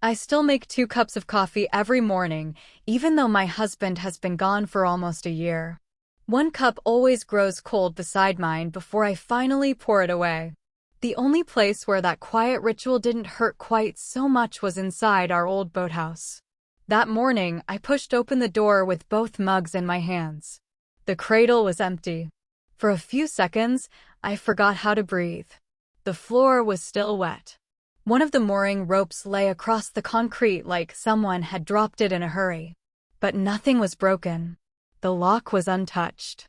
I still make 2 cups of coffee every morning, even though my husband has been gone for almost a year. 1 cup always grows cold beside mine before I finally pour it away. The only place where that quiet ritual didn't hurt quite so much was inside our old boathouse. That morning, I pushed open the door with both mugs in my hands. The cradle was empty. For a few seconds, I forgot how to breathe. The floor was still wet. One of the mooring ropes lay across the concrete like someone had dropped it in a hurry. But nothing was broken. The lock was untouched.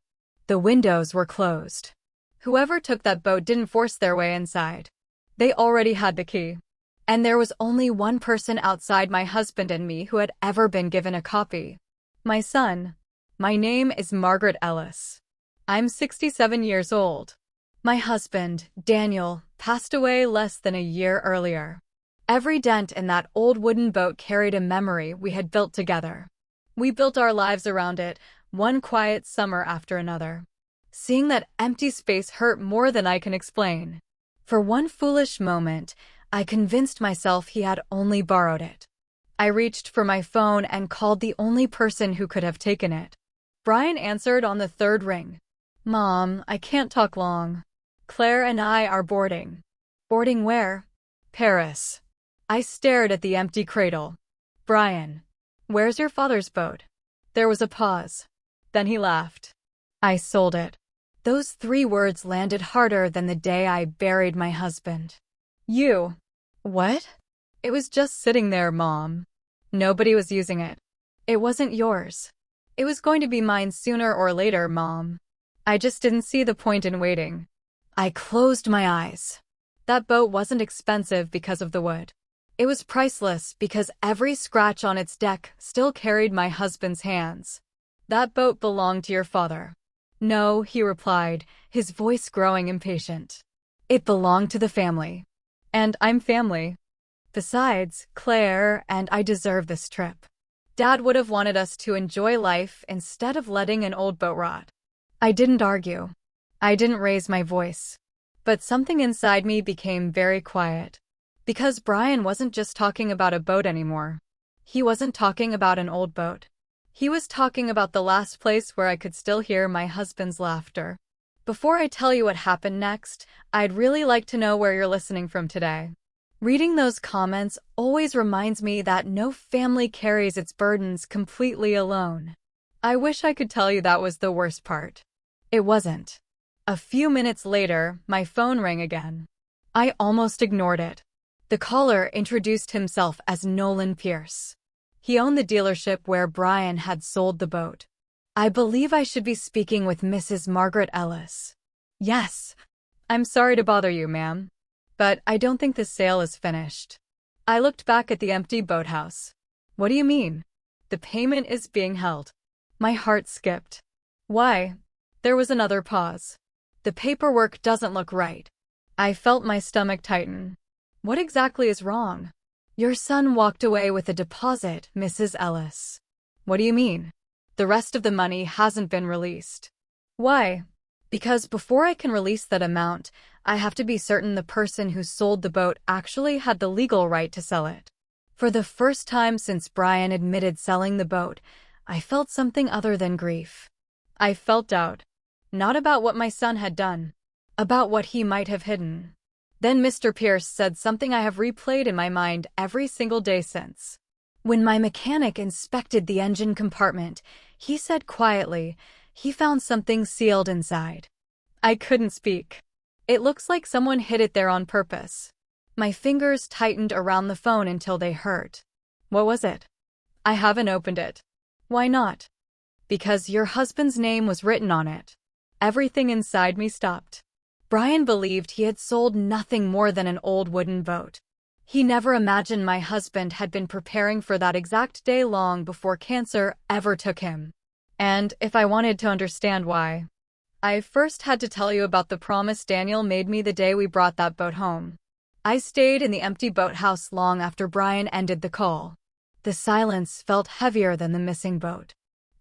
The windows were closed. Whoever took that boat didn't force their way inside. They already had the key. And there was only one person outside my husband and me who had ever been given a copy. My son. My name is Margaret Ellis. I'm 67 years old. My husband, Daniel, passed away less than a year earlier. Every dent in that old wooden boat carried a memory we had built together. We built our lives around it, one quiet summer after another. Seeing that empty space hurt more than I can explain. For one foolish moment, I convinced myself he had only borrowed it. I reached for my phone and called the only person who could have taken it. Brian answered on the 3rd ring. "Mom, I can't talk long. Claire and I are boarding." "Boarding where?" "Paris." I stared at the empty cradle. "Brian, where's your father's boat?" There was a pause. Then he laughed. "I sold it." Those 3 words landed harder than the day I buried my husband. "You?" "What?" "It was just sitting there, Mom. Nobody was using it. It wasn't yours. It was going to be mine sooner or later, Mom. I just didn't see the point in waiting." I closed my eyes. That boat wasn't expensive because of the wood. It was priceless because every scratch on its deck still carried my husband's hands. "That boat belonged to your father." "No," he replied, his voice growing impatient. "It belonged to the family. And I'm family. Besides, Claire and I deserve this trip. Dad would have wanted us to enjoy life instead of letting an old boat rot." I didn't argue. I didn't raise my voice. But something inside me became very quiet. Because Brian wasn't just talking about a boat anymore. He wasn't talking about an old boat. He was talking about the last place where I could still hear my husband's laughter. Before I tell you what happened next, I'd really like to know where you're listening from today. Reading those comments always reminds me that no family carries its burdens completely alone. I wish I could tell you that was the worst part. It wasn't. A few minutes later, my phone rang again. I almost ignored it. The caller introduced himself as Nolan Pierce. He owned the dealership where Brian had sold the boat. "I believe I should be speaking with Mrs. Margaret Ellis." "Yes. I'm sorry to bother you, ma'am. But I don't think the sale is finished." I looked back at the empty boathouse. "What do you mean?" "The payment is being held." My heart skipped. "Why?" There was another pause. "The paperwork doesn't look right." I felt my stomach tighten. "What exactly is wrong?" "Your son walked away with a deposit, Mrs. Ellis." "What do you mean?" "The rest of the money hasn't been released." "Why?" "Because before I can release that amount, I have to be certain the person who sold the boat actually had the legal right to sell it." For the first time since Brian admitted selling the boat, I felt something other than grief. I felt doubt. Not about what my son had done. About what he might have hidden. Then Mr. Pierce said something I have replayed in my mind every single day since. When my mechanic inspected the engine compartment, he said quietly, he found something sealed inside. I couldn't speak. "It looks like someone hid it there on purpose." My fingers tightened around the phone until they hurt. "What was it?" "I haven't opened it." "Why not?" "Because your husband's name was written on it." Everything inside me stopped. Brian believed he had sold nothing more than an old wooden boat. He never imagined my husband had been preparing for that exact day long before cancer ever took him. And if I wanted to understand why, I first had to tell you about the promise Daniel made me the day we brought that boat home. I stayed in the empty boathouse long after Brian ended the call. The silence felt heavier than the missing boat.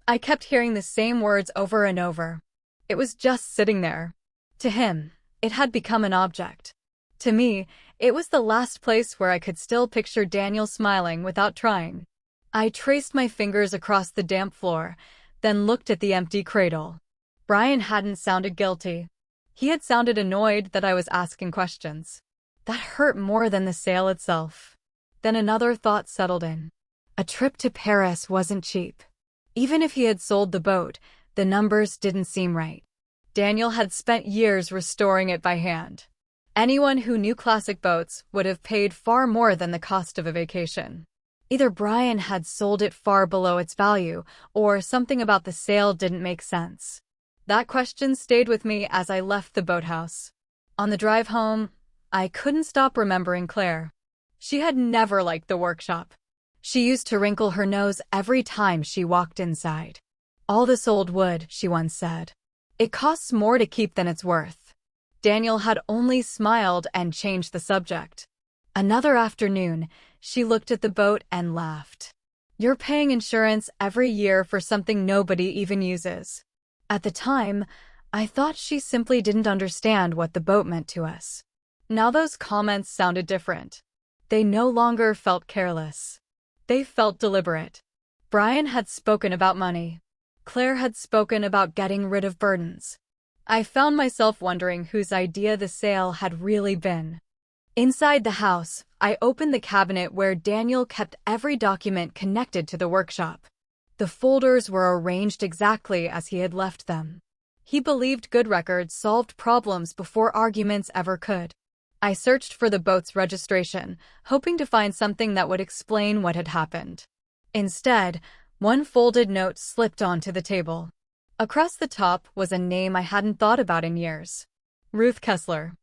I kept hearing the same words over and over. It was just sitting there. To him, it had become an object. To me, It was the last place where I could still picture Daniel smiling without trying. I traced my fingers across the damp floor, then looked at the empty cradle. Brian hadn't sounded guilty. He had sounded annoyed that I was asking questions. That hurt more than the sale itself. Then another thought settled in. A trip to Paris wasn't cheap. Even if he had sold the boat, the numbers didn't seem right. Daniel had spent years restoring it by hand. Anyone who knew classic boats would have paid far more than the cost of a vacation. Either Brian had sold it far below its value, or something about the sale didn't make sense. That question stayed with me as I left the boathouse. On the drive home, I couldn't stop remembering Claire. She had never liked the workshop. She used to wrinkle her nose every time she walked inside. All this old wood, she once said. It costs more to keep than it's worth. Daniel had only smiled and changed the subject. Another afternoon, she looked at the boat and laughed. You're paying insurance every year for something nobody even uses. At the time, I thought she simply didn't understand what the boat meant to us. Now those comments sounded different. They no longer felt careless. They felt deliberate. Brian had spoken about money. Claire had spoken about getting rid of burdens. I found myself wondering whose idea the sale had really been. Inside the house, I opened the cabinet where Daniel kept every document connected to the workshop. The folders were arranged exactly as he had left them. He believed good records solved problems before arguments ever could. I searched for the boat's registration, hoping to find something that would explain what had happened. Instead, one folded note slipped onto the table. Across the top was a name I hadn't thought about in years. Ruth Kessler.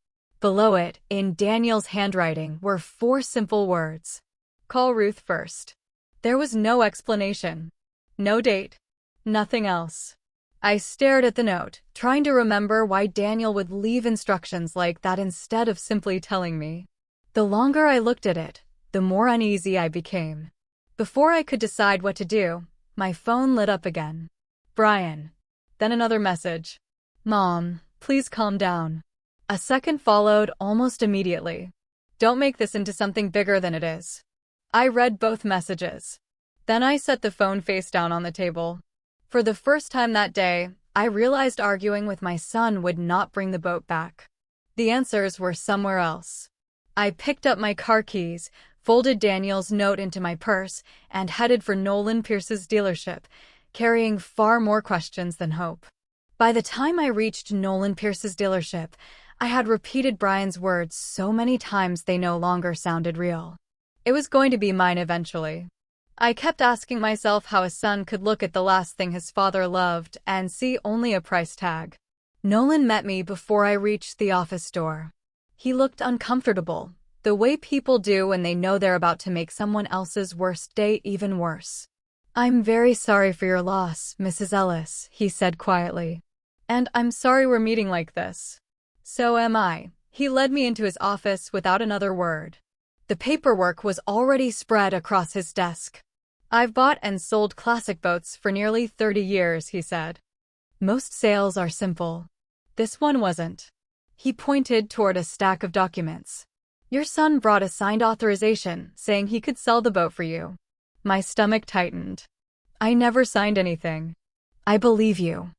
Below it, in Daniel's handwriting, were 4 simple words. Call Ruth first. There was no explanation. No date. Nothing else. I stared at the note, trying to remember why Daniel would leave instructions like that instead of simply telling me. The longer I looked at it, the more uneasy I became. Before I could decide what to do, my phone lit up again. Brian. Then another message. Mom, please calm down. A second followed almost immediately. Don't make this into something bigger than it is. I read both messages. Then I set the phone face down on the table. For the first time that day, I realized arguing with my son would not bring the boat back. The answers were somewhere else. I picked up my car keys, folded Daniel's note into my purse, and headed for Nolan Pierce's dealership, carrying far more questions than hope. By the time I reached Nolan Pierce's dealership, I had repeated Brian's words so many times they no longer sounded real. It was going to be mine eventually. I kept asking myself how a son could look at the last thing his father loved and see only a price tag. Nolan met me before I reached the office door. He looked uncomfortable, the way people do when they know they're about to make someone else's worst day even worse. I'm very sorry for your loss, Mrs. Ellis, he said quietly. And I'm sorry we're meeting like this. So am I. He led me into his office without another word. The paperwork was already spread across his desk. I've bought and sold classic boats for nearly 30 years, he said. Most sales are simple. This one wasn't. He pointed toward a stack of documents. Your son brought a signed authorization saying he could sell the boat for you. My stomach tightened. I never signed anything. I believe you.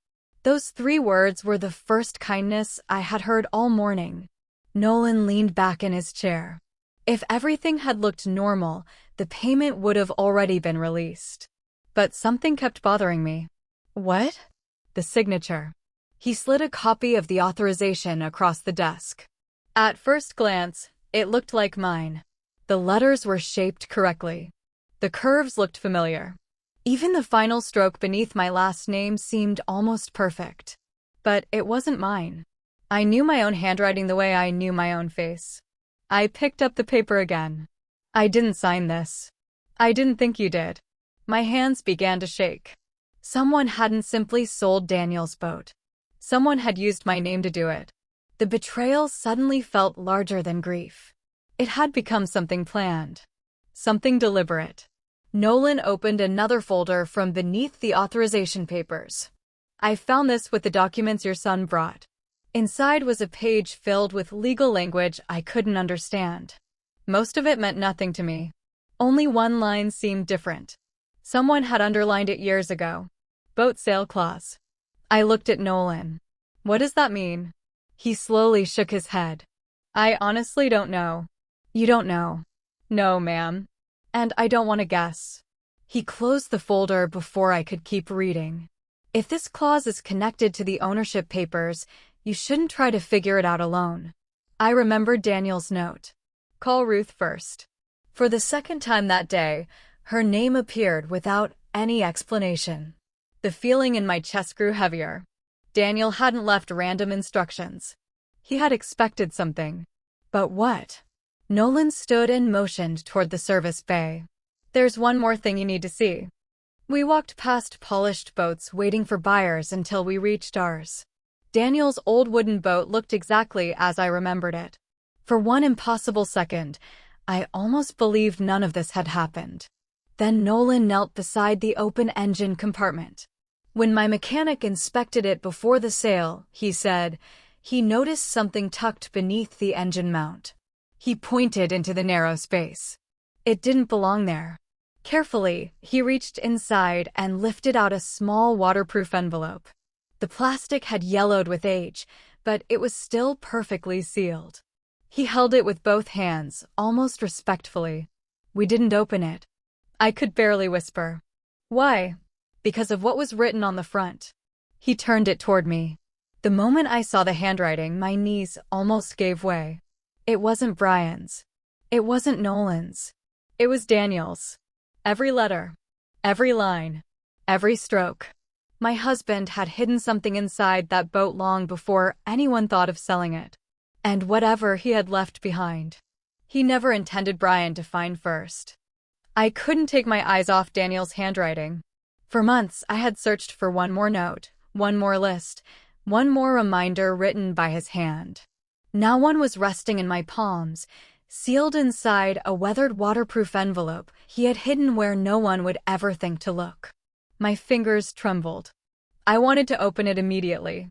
Those 3 words were the first kindness I had heard all morning. Nolan leaned back in his chair. If everything had looked normal, the payment would have already been released. But something kept bothering me. What? The signature. He slid a copy of the authorization across the desk. At first glance, it looked like mine. The letters were shaped correctly. The curves looked familiar. Even the final stroke beneath my last name seemed almost perfect. But it wasn't mine. I knew my own handwriting the way I knew my own face. I picked up the paper again. I didn't sign this. I didn't think you did. My hands began to shake. Someone hadn't simply sold Daniel's boat. Someone had used my name to do it. The betrayal suddenly felt larger than grief. It had become something planned. Something deliberate. Nolan opened another folder from beneath the authorization papers. I found this with the documents your son brought. Inside was a page filled with legal language I couldn't understand. Most of it meant nothing to me. Only one line seemed different. Someone had underlined it years ago. Boat sale clause. I looked at Nolan. What does that mean? He slowly shook his head. I honestly don't know. You don't know? No, ma'am. And I don't want to guess. He closed the folder before I could keep reading. If this clause is connected to the ownership papers, you shouldn't try to figure it out alone. I remembered Daniel's note. Call Ruth first. For the second time that day, her name appeared without any explanation. The feeling in my chest grew heavier. Daniel hadn't left random instructions. He had expected something. But what? Nolan stood and motioned toward the service bay. There's one more thing you need to see. We walked past polished boats waiting for buyers until we reached ours. Daniel's old wooden boat looked exactly as I remembered it. For one impossible second, I almost believed none of this had happened. Then Nolan knelt beside the open engine compartment. When my mechanic inspected it before the sale, he said, he noticed something tucked beneath the engine mount. He pointed into the narrow space. It didn't belong there. Carefully, he reached inside and lifted out a small waterproof envelope. The plastic had yellowed with age, but it was still perfectly sealed. He held it with both hands, almost respectfully. We didn't open it. I could barely whisper. Why? Because of what was written on the front. He turned it toward me. The moment I saw the handwriting, my knees almost gave way. It wasn't Brian's. It wasn't Nolan's. It was Daniel's. Every letter, every line, every stroke. My husband had hidden something inside that boat long before anyone thought of selling it. And whatever he had left behind, he never intended Brian to find first. I couldn't take my eyes off Daniel's handwriting. For months, I had searched for one more note, one more list, one more reminder written by his hand. Now one was resting in my palms, sealed inside a weathered waterproof envelope he had hidden where no one would ever think to look. My fingers trembled. I wanted to open it immediately.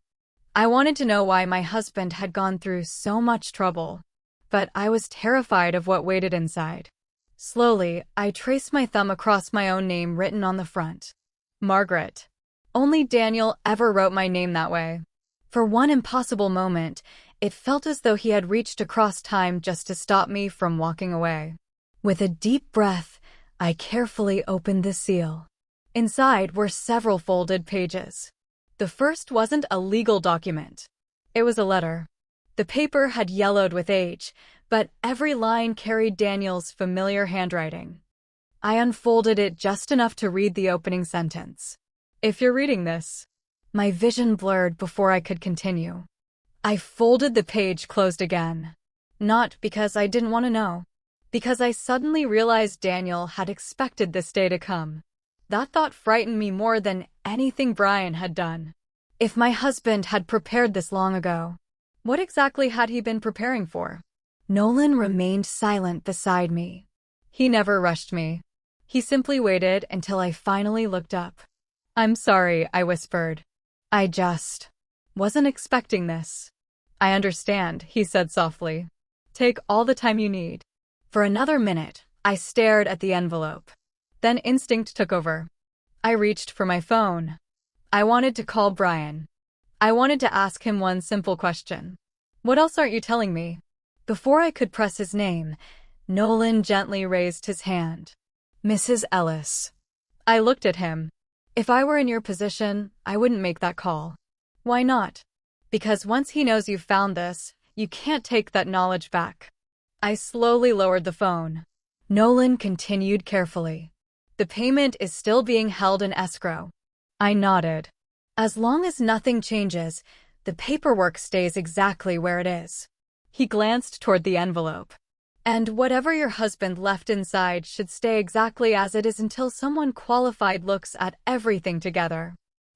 I wanted to know why my husband had gone through so much trouble, but I was terrified of what waited inside. Slowly, I traced my thumb across my own name written on the front. Margaret. Only Daniel ever wrote my name that way. For one impossible moment, it felt as though he had reached across time just to stop me from walking away. With a deep breath, I carefully opened the seal. Inside were several folded pages. The first wasn't a legal document. It was a letter. The paper had yellowed with age, but every line carried Daniel's familiar handwriting. I unfolded it just enough to read the opening sentence. If you're reading this. My vision blurred before I could continue. I folded the page closed again. Not because I didn't want to know. Because I suddenly realized Daniel had expected this day to come. That thought frightened me more than anything Brian had done. If my husband had prepared this long ago, what exactly had he been preparing for? Nolan remained silent beside me. He never rushed me. He simply waited until I finally looked up. I'm sorry, I whispered. I just wasn't expecting this. I understand, he said softly. Take all the time you need. For another minute, I stared at the envelope. Then instinct took over. I reached for my phone. I wanted to call Brian. I wanted to ask him one simple question. What else aren't you telling me? Before I could press his name, Nolan gently raised his hand. Mrs. Ellis. I looked at him. If I were in your position, I wouldn't make that call. Why not? Because once he knows you've found this, you can't take that knowledge back. I slowly lowered the phone. Nolan continued carefully. The payment is still being held in escrow. I nodded. As long as nothing changes, the paperwork stays exactly where it is. He glanced toward the envelope. And whatever your husband left inside should stay exactly as it is until someone qualified looks at everything together.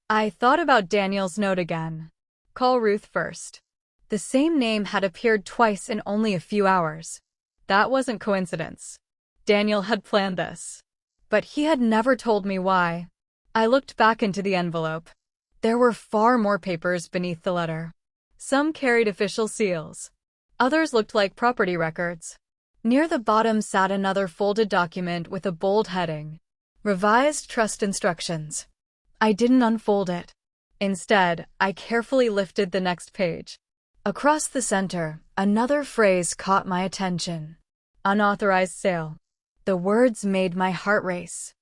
I thought about Daniel's note again. Call Ruth first. The same name had appeared twice in only a few hours. That wasn't coincidence. Daniel had planned this. But he had never told me why. I looked back into the envelope. There were far more papers beneath the letter. Some carried official seals. Others looked like property records. Near the bottom sat another folded document with a bold heading, Revised Trust Instructions. I didn't unfold it. Instead, I carefully lifted the next page. Across the center, another phrase caught my attention. Unauthorized sale. The words made my heart race.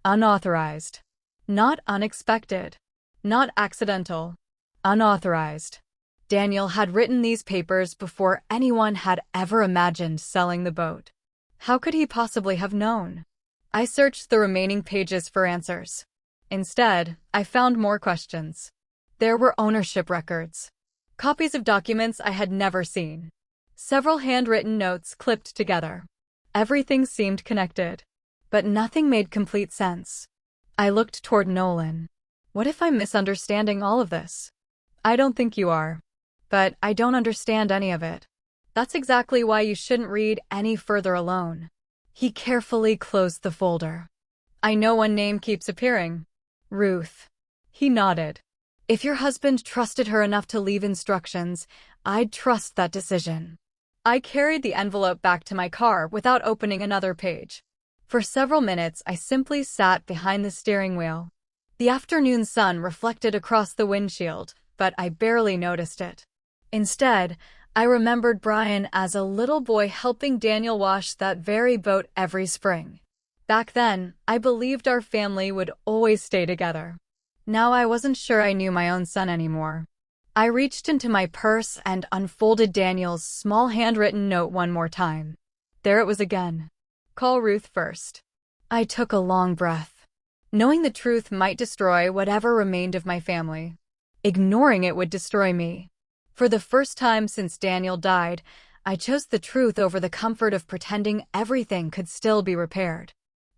Unauthorized. Not unexpected. Not accidental. Unauthorized. Daniel had written these papers before anyone had ever imagined selling the boat. How could he possibly have known? I searched the remaining pages for answers. Instead, I found more questions. There were ownership records. Copies of documents I had never seen. Several handwritten notes clipped together. Everything seemed connected. But nothing made complete sense. I looked toward Nolan. What if I'm misunderstanding all of this? I don't think you are. But I don't understand any of it. That's exactly why you shouldn't read any further alone. He carefully closed the folder. I know one name keeps appearing. Ruth. He nodded. If your husband trusted her enough to leave instructions, I'd trust that decision. I carried the envelope back to my car without opening another page. For several minutes, I simply sat behind the steering wheel. The afternoon sun reflected across the windshield, but I barely noticed it. Instead, I remembered Brian as a little boy helping Daniel wash that very boat every spring. Back then, I believed our family would always stay together. Now I wasn't sure I knew my own son anymore. I reached into my purse and unfolded Daniel's small handwritten note one more time. There it was again. Call Ruth first. I took a long breath. Knowing the truth might destroy whatever remained of my family. Ignoring it would destroy me. For the first time since Daniel died, I chose the truth over the comfort of pretending everything could still be repaired.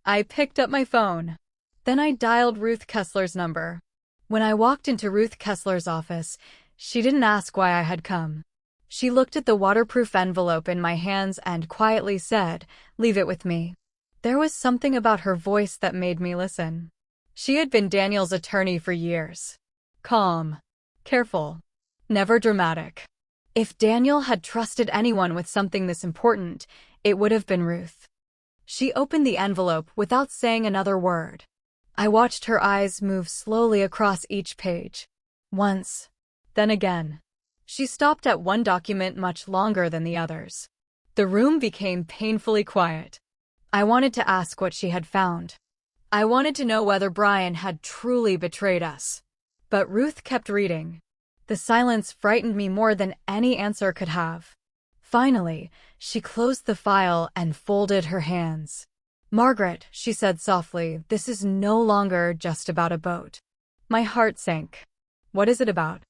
I picked up my phone. Then I dialed Ruth Kessler's number. When I walked into Ruth Kessler's office, she didn't ask why I had come. She looked at the waterproof envelope in my hands and quietly said, "Leave it with me." There was something about her voice that made me listen. She had been Daniel's attorney for years. Calm. Careful. Never dramatic. If Daniel had trusted anyone with something this important, it would have been Ruth. She opened the envelope without saying another word. I watched her eyes move slowly across each page. Once. Then again. She stopped at one document much longer than the others. The room became painfully quiet. I wanted to ask what she had found. I wanted to know whether Brian had truly betrayed us. But Ruth kept reading. The silence frightened me more than any answer could have. Finally, she closed the file and folded her hands. "Margaret," she said softly, "this is no longer just about a boat." My heart sank. "What is it about?"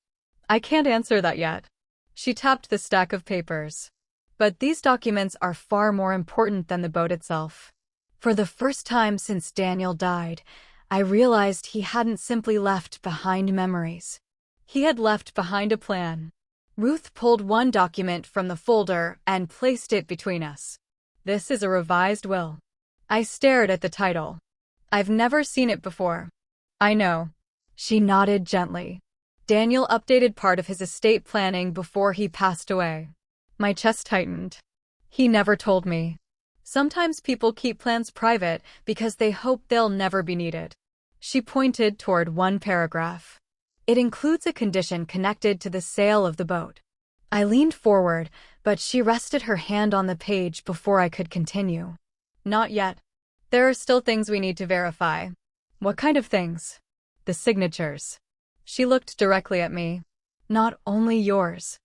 "I can't answer that yet." She tapped the stack of papers. "But these documents are far more important than the boat itself." For the first time since Daniel died, I realized he hadn't simply left behind memories. He had left behind a plan. Ruth pulled one document from the folder and placed it between us. "This is a revised will." I stared at the title. "I've never seen it before." "I know." She nodded gently. Daniel updated part of his estate planning before he passed away. My chest tightened. He never told me. Sometimes people keep plans private because they hope they'll never be needed. She pointed toward one paragraph. "It includes a condition connected to the sale of the boat." I leaned forward, but she rested her hand on the page before I could continue. "Not yet. There are still things we need to verify." "What kind of things?" "The signatures." She looked directly at me. "Not only yours."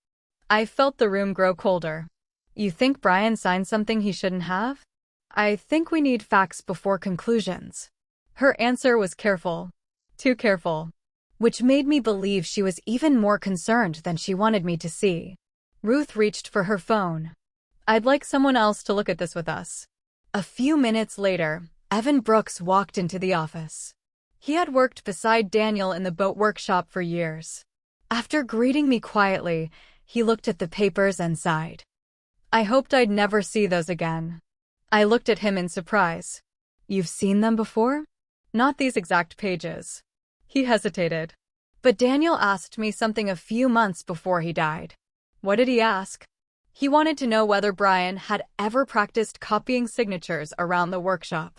I felt the room grow colder. "You think Brian signed something he shouldn't have?" "I think we need facts before conclusions." Her answer was careful. Too careful. Which made me believe she was even more concerned than she wanted me to see. Ruth reached for her phone. "I'd like someone else to look at this with us." A few minutes later, Evan Brooks walked into the office. He had worked beside Daniel in the boat workshop for years. After greeting me quietly, he looked at the papers and sighed. I hoped I'd never see those again. I looked at him in surprise. "You've seen them before?" "Not these exact pages." He hesitated. But Daniel asked me something a few months before he died. What did he ask? He wanted to know whether Brian had ever practiced copying signatures around the workshop.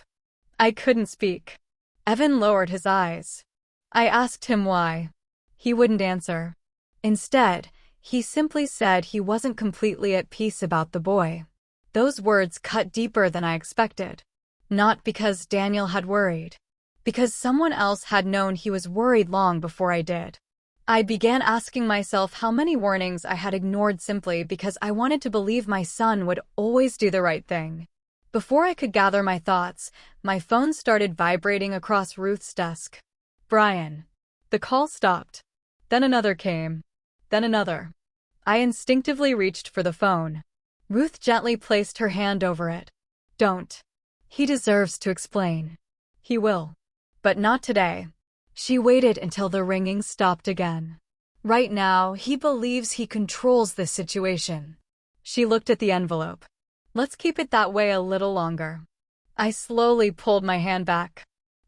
I couldn't speak. Evan lowered his eyes. I asked him why. He wouldn't answer. Instead, he simply said he wasn't completely at peace about the boy. Those words cut deeper than I expected. Not because Daniel had worried. Because someone else had known he was worried long before I did. I began asking myself how many warnings I had ignored simply because I wanted to believe my son would always do the right thing. Before I could gather my thoughts, my phone started vibrating across Ruth's desk. Brian. The call stopped. Then another came. Then another. I instinctively reached for the phone. Ruth gently placed her hand over it. Don't. He deserves to explain. He will. But not today. She waited until the ringing stopped again. Right now, he believes he controls this situation. She looked at the envelope. Let's keep it that way a little longer. I slowly pulled my hand back.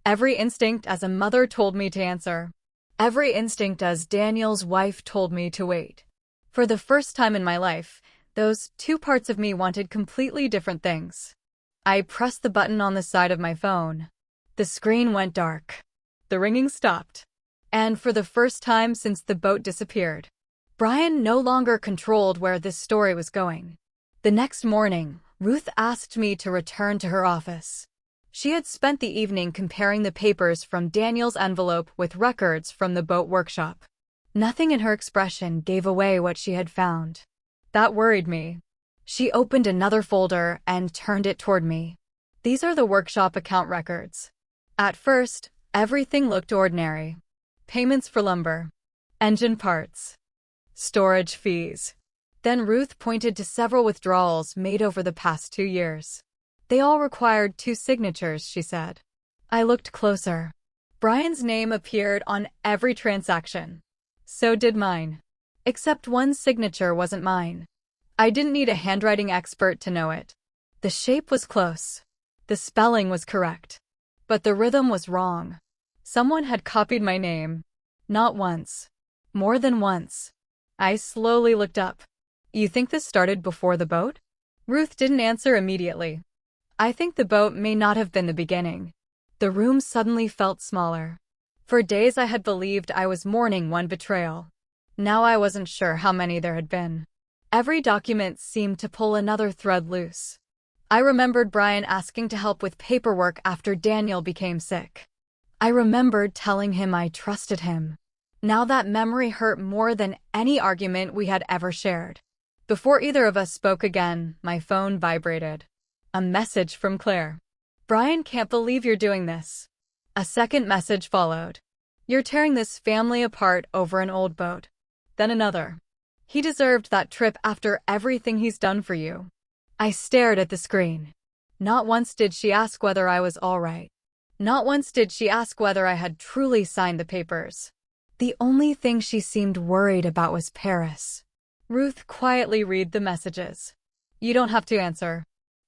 Every instinct as a mother told me to answer. Every instinct as Daniel's wife told me to wait. For the first time in my life, those two parts of me wanted completely different things. I pressed the button on the side of my phone. The screen went dark. The ringing stopped. And for the first time since the boat disappeared, Brian no longer controlled where this story was going. The next morning, Ruth asked me to return to her office. She had spent the evening comparing the papers from Daniel's envelope with records from the boat workshop. Nothing in her expression gave away what she had found. That worried me. She opened another folder and turned it toward me. These are the workshop account records. At first, everything looked ordinary. Payments for lumber, engine parts, storage fees. Then Ruth pointed to several withdrawals made over the past 2 years. They all required 2 signatures, she said. I looked closer. Brian's name appeared on every transaction. So did mine. Except one signature wasn't mine. I didn't need a handwriting expert to know it. The shape was close. The spelling was correct. But the rhythm was wrong. Someone had copied my name. Not once. More than once. I slowly looked up. You think this started before the boat? Ruth didn't answer immediately. I think the boat may not have been the beginning. The room suddenly felt smaller. For days I had believed I was mourning one betrayal. Now I wasn't sure how many there had been. Every document seemed to pull another thread loose. I remembered Brian asking to help with paperwork after Daniel became sick. I remembered telling him I trusted him. Now that memory hurt more than any argument we had ever shared. Before either of us spoke again, my phone vibrated. A message from Claire. Brian can't believe you're doing this. A second message followed. You're tearing this family apart over an old boat. Then another. He deserved that trip after everything he's done for you. I stared at the screen. Not once did she ask whether I was all right. Not once did she ask whether I had truly signed the papers. The only thing she seemed worried about was Paris. Ruth quietly read the messages. You don't have to answer.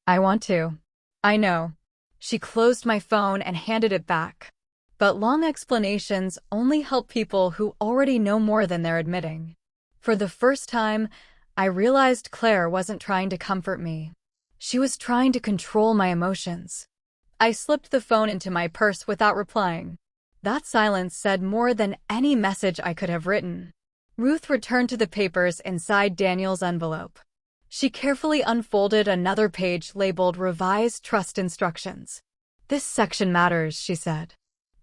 I want to. I know. She closed my phone and handed it back. But long explanations only help people who already know more than they're admitting. For the first time, I realized Claire wasn't trying to comfort me. She was trying to control my emotions. I slipped the phone into my purse without replying. That silence said more than any message I could have written. Ruth returned to the papers inside Daniel's envelope. She carefully unfolded another page labeled Revised Trust Instructions. This section matters, she said.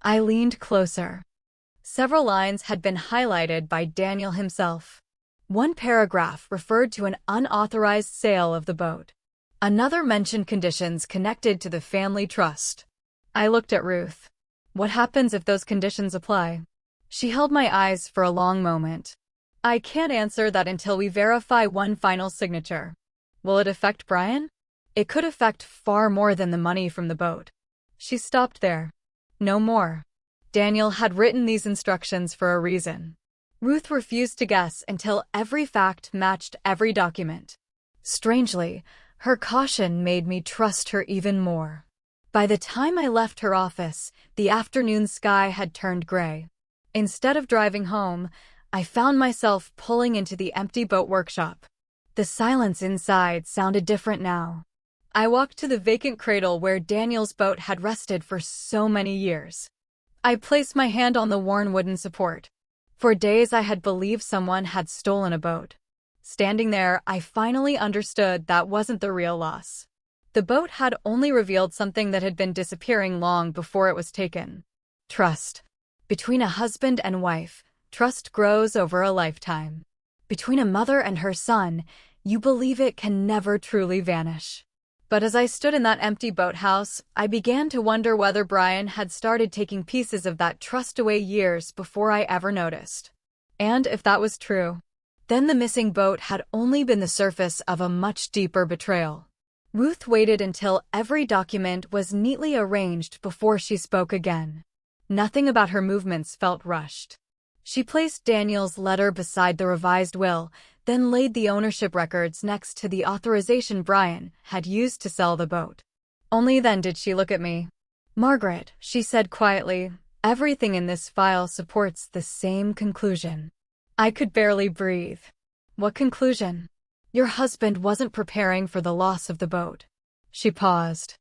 I leaned closer. Several lines had been highlighted by Daniel himself. One paragraph referred to an unauthorized sale of the boat. Another mentioned conditions connected to the family trust. I looked at Ruth. What happens if those conditions apply? She held my eyes for a long moment. I can't answer that until we verify one final signature. Will it affect Brian? It could affect far more than the money from the boat. She stopped there. No more. Daniel had written these instructions for a reason. Ruth refused to guess until every fact matched every document. Strangely, her caution made me trust her even more. By the time I left her office, the afternoon sky had turned gray. Instead of driving home, I found myself pulling into the empty boat workshop. The silence inside sounded different now. I walked to the vacant cradle where Daniel's boat had rested for so many years. I placed my hand on the worn wooden support. For days I had believed someone had stolen a boat. Standing there, I finally understood that wasn't the real loss. The boat had only revealed something that had been disappearing long before it was taken. Trust. Between a husband and wife, trust grows over a lifetime. Between a mother and her son, you believe it can never truly vanish. But as I stood in that empty boathouse, I began to wonder whether Brian had started taking pieces of that trust away years before I ever noticed. And if that was true, then the missing boat had only been the surface of a much deeper betrayal. Ruth waited until every document was neatly arranged before she spoke again. Nothing about her movements felt rushed. She placed Daniel's letter beside the revised will, then laid the ownership records next to the authorization Brian had used to sell the boat. Only then did she look at me. "Margaret," she said quietly, "everything in this file supports the same conclusion." I could barely breathe. "What conclusion?" "Your husband wasn't preparing for the loss of the boat." She paused.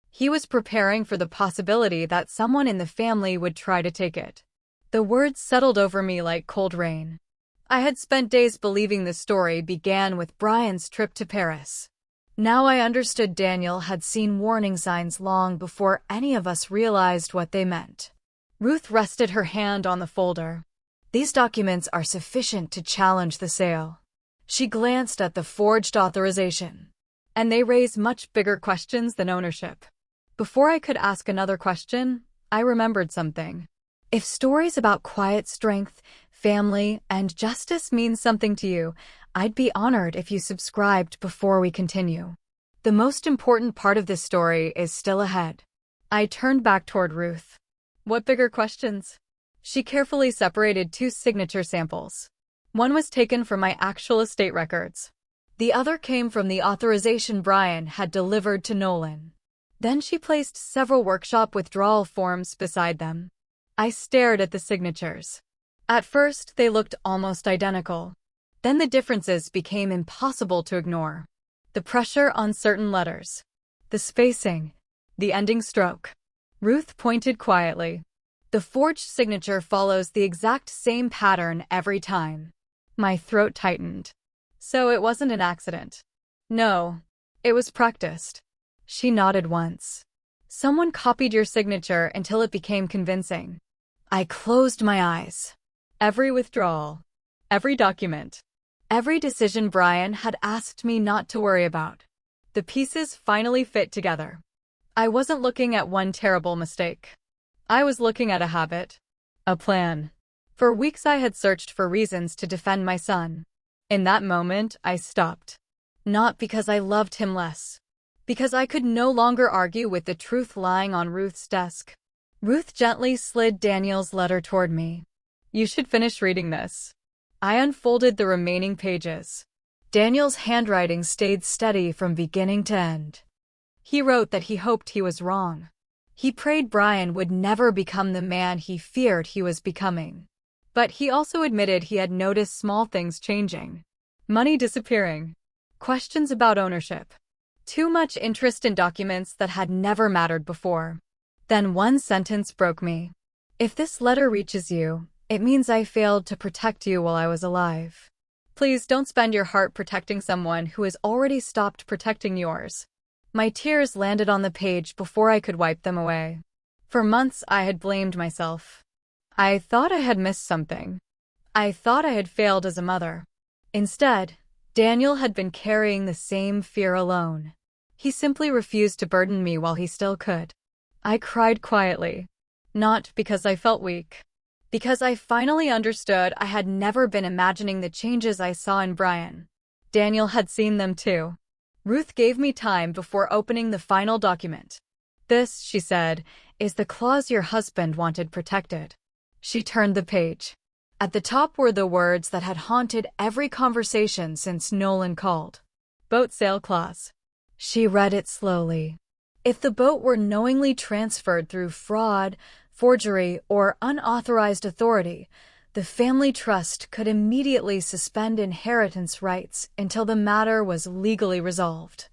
"He was preparing for the possibility that someone in the family would try to take it." The words settled over me like cold rain. I had spent days believing the story began with Brian's trip to Paris. Now I understood Daniel had seen warning signs long before any of us realized what they meant. Ruth rested her hand on the folder. "These documents are sufficient to challenge the sale." She glanced at the forged authorization. "And they raise much bigger questions than ownership." Before I could ask another question, I remembered something. If stories about quiet strength, family, and justice mean something to you, I'd be honored if you subscribed before we continue. The most important part of this story is still ahead. I turned back toward Ruth. "What bigger questions?" She carefully separated 2 signature samples. One was taken from my actual estate records. The other came from the authorization Brian had delivered to Nolan. Then she placed several workshop withdrawal forms beside them. I stared at the signatures. At first, they looked almost identical. Then the differences became impossible to ignore. The pressure on certain letters. The spacing. The ending stroke. Ruth pointed quietly. "The forged signature follows the exact same pattern every time." My throat tightened. "So it wasn't an accident?" "No. It was practiced." She nodded once. "Someone copied your signature until it became convincing." I closed my eyes. Every withdrawal. Every document. Every decision Brian had asked me not to worry about. The pieces finally fit together. I wasn't looking at one terrible mistake. I was looking at a habit. A plan. For weeks I had searched for reasons to defend my son. In that moment, I stopped. Not because I loved him less. Because I could no longer argue with the truth lying on Ruth's desk. Ruth gently slid Daniel's letter toward me. "You should finish reading this." I unfolded the remaining pages. Daniel's handwriting stayed steady from beginning to end. He wrote that he hoped he was wrong. He prayed Brian would never become the man he feared he was becoming. But he also admitted he had noticed small things changing. Money disappearing. Questions about ownership. Too much interest in documents that had never mattered before. Then one sentence broke me. "If this letter reaches you, it means I failed to protect you while I was alive. Please don't spend your heart protecting someone who has already stopped protecting yours." My tears landed on the page before I could wipe them away. For months I had blamed myself. I thought I had missed something. I thought I had failed as a mother. Instead, Daniel had been carrying the same fear alone. He simply refused to burden me while he still could. I cried quietly. Not because I felt weak. Because I finally understood I had never been imagining the changes I saw in Brian. Daniel had seen them too. Ruth gave me time before opening the final document. "This," she said, "is the clause your husband wanted protected." She turned the page. At the top were the words that had haunted every conversation since Nolan called. "Boat sale clause." She read it slowly. If the boat were knowingly transferred through fraud, forgery, or unauthorized authority, the family trust could immediately suspend inheritance rights until the matter was legally resolved.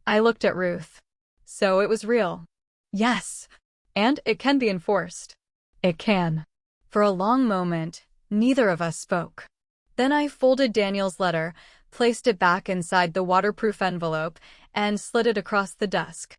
I looked at Ruth. So it was real. Yes. And it can be enforced. It can. For a long moment, neither of us spoke. Then I folded Daniel's letter, placed it back inside the waterproof envelope, and slid it across the desk.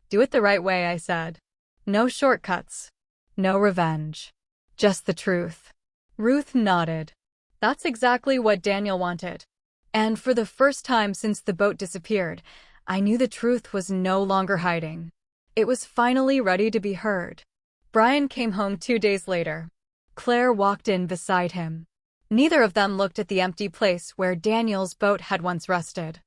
Do it the right way, I said. No shortcuts. No revenge. Just the truth. Ruth nodded. That's exactly what Daniel wanted. And for the first time since the boat disappeared, I knew the truth was no longer hiding. It was finally ready to be heard. Brian came home 2 days later. Claire walked in beside him. Neither of them looked at the empty place where Daniel's boat had once rested.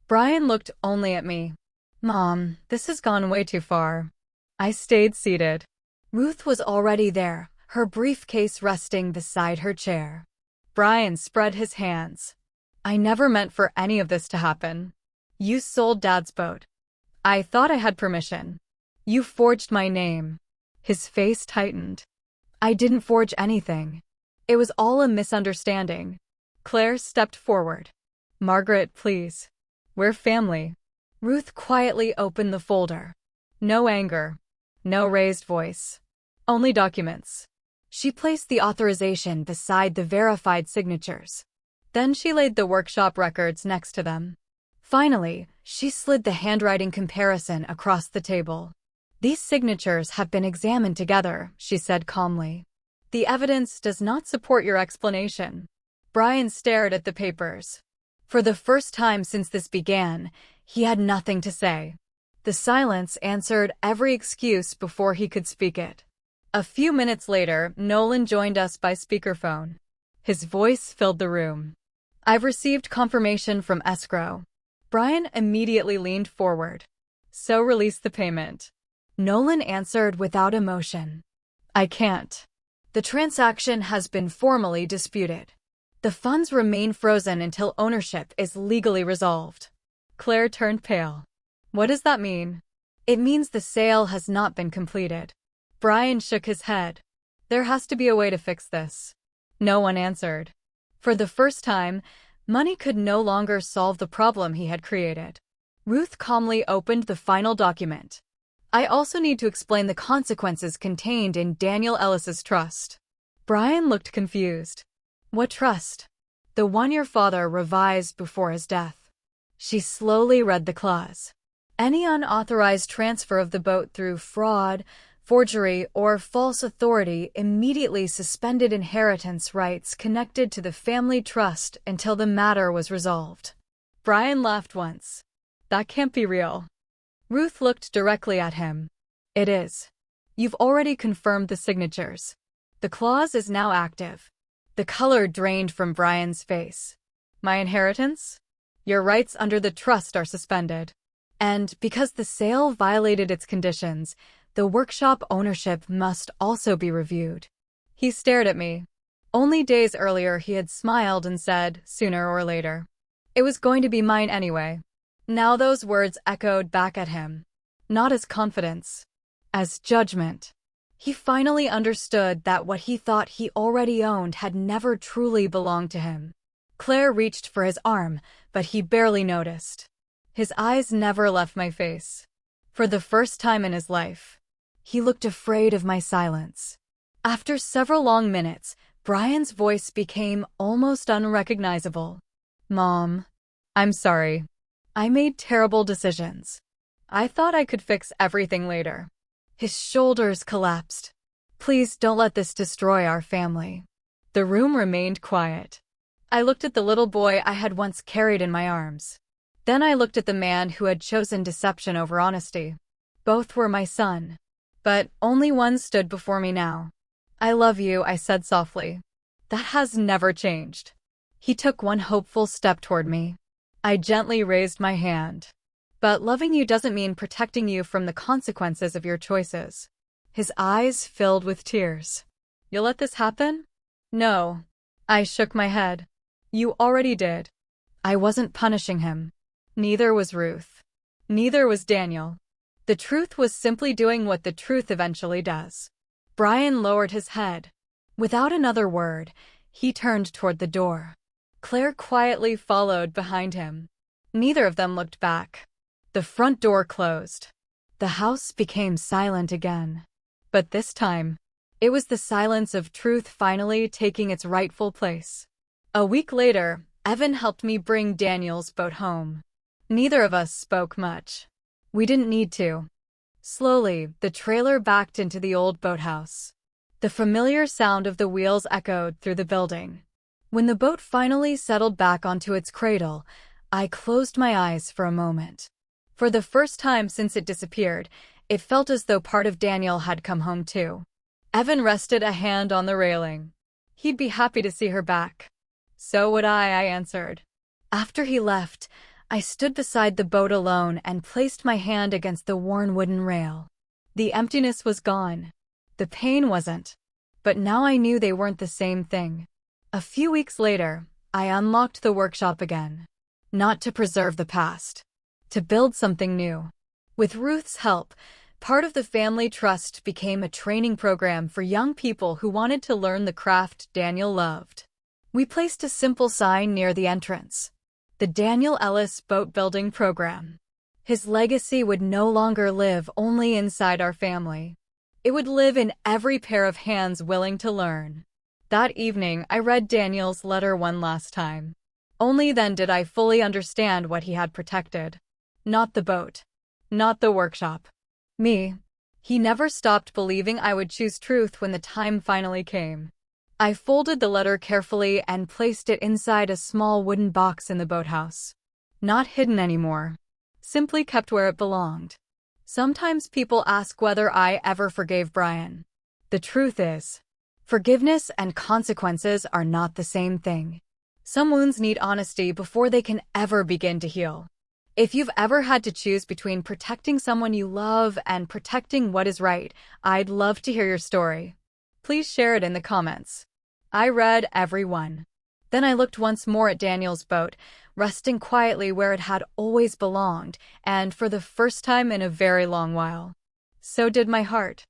Brian looked only at me. Mom, this has gone way too far. I stayed seated. Ruth was already there, her briefcase resting beside her chair. Brian spread his hands. I never meant for any of this to happen. You sold Dad's boat. I thought I had permission. You forged my name. His face tightened. I didn't forge anything. It was all a misunderstanding. Claire stepped forward. Margaret, please. We're family. Ruth quietly opened the folder. No anger. No raised voice. Only documents. She placed the authorization beside the verified signatures. Then she laid the workshop records next to them. Finally, she slid the handwriting comparison across the table. These signatures have been examined together, she said calmly. The evidence does not support your explanation. Brian stared at the papers. For the first time since this began, he had nothing to say. The silence answered every excuse before he could speak it. A few minutes later, Nolan joined us by speakerphone. His voice filled the room. I've received confirmation from escrow. Brian immediately leaned forward. So release the payment. Nolan answered without emotion. I can't. The transaction has been formally disputed. The funds remain frozen until ownership is legally resolved. Claire turned pale. What does that mean? It means the sale has not been completed. Brian shook his head. There has to be a way to fix this. No one answered. For the first time, money could no longer solve the problem he had created. Ruth calmly opened the final document. I also need to explain the consequences contained in Daniel Ellis's trust. Brian looked confused. What trust? The one your father revised before his death. She slowly read the clause. Any unauthorized transfer of the boat through fraud, forgery, or false authority immediately suspended inheritance rights connected to the family trust until the matter was resolved. Brian laughed once. That can't be real. Ruth looked directly at him. It is. You've already confirmed the signatures. The clause is now active. The color drained from Brian's face. My inheritance? Your rights under the trust are suspended. And because the sale violated its conditions, the workshop ownership must also be reviewed. He stared at me. Only days earlier he had smiled and said, sooner or later. It was going to be mine anyway. Now those words echoed back at him. Not as confidence. As judgment. He finally understood that what he thought he already owned had never truly belonged to him. Claire reached for his arm, but he barely noticed. His eyes never left my face. For the first time in his life, he looked afraid of my silence. After several long minutes, Brian's voice became almost unrecognizable. Mom, I'm sorry. I made terrible decisions. I thought I could fix everything later. His shoulders collapsed. Please don't let this destroy our family. The room remained quiet. I looked at the little boy I had once carried in my arms. Then I looked at the man who had chosen deception over honesty. Both were my son. But only one stood before me now. I love you, I said softly. That has never changed. He took one hopeful step toward me. I gently raised my hand. But loving you doesn't mean protecting you from the consequences of your choices. His eyes filled with tears. You'll let this happen? No. I shook my head. You already did. I wasn't punishing him. Neither was Ruth. Neither was Daniel. The truth was simply doing what the truth eventually does. Brian lowered his head. Without another word, he turned toward the door. Claire quietly followed behind him. Neither of them looked back. The front door closed. The house became silent again. But this time, it was the silence of truth finally taking its rightful place. A week later, Evan helped me bring Daniel's boat home. Neither of us spoke much. We didn't need to. Slowly, the trailer backed into the old boathouse. The familiar sound of the wheels echoed through the building. When the boat finally settled back onto its cradle, I closed my eyes for a moment. For the first time since it disappeared, it felt as though part of Daniel had come home too. Evan rested a hand on the railing. He'd be happy to see her back. So would I answered. After he left, I stood beside the boat alone and placed my hand against the worn wooden rail. The emptiness was gone. The pain wasn't. But now I knew they weren't the same thing. A few weeks later, I unlocked the workshop again. Not to preserve the past. To build something new. With Ruth's help, part of the family trust became a training program for young people who wanted to learn the craft Daniel loved. We placed a simple sign near the entrance. The Daniel Ellis Boat Building Program. His legacy would no longer live only inside our family. It would live in every pair of hands willing to learn. That evening, I read Daniel's letter one last time. Only then did I fully understand what he had protected. Not the boat. Not the workshop. Me. He never stopped believing I would choose truth when the time finally came. I folded the letter carefully and placed it inside a small wooden box in the boathouse. Not hidden anymore. Simply kept where it belonged. Sometimes people ask whether I ever forgave Brian. The truth is, forgiveness and consequences are not the same thing. Some wounds need honesty before they can ever begin to heal. If you've ever had to choose between protecting someone you love and protecting what is right, I'd love to hear your story. Please share it in the comments. I read every one. Then I looked once more at Daniel's boat, resting quietly where it had always belonged, and for the first time in a very long while. So did my heart.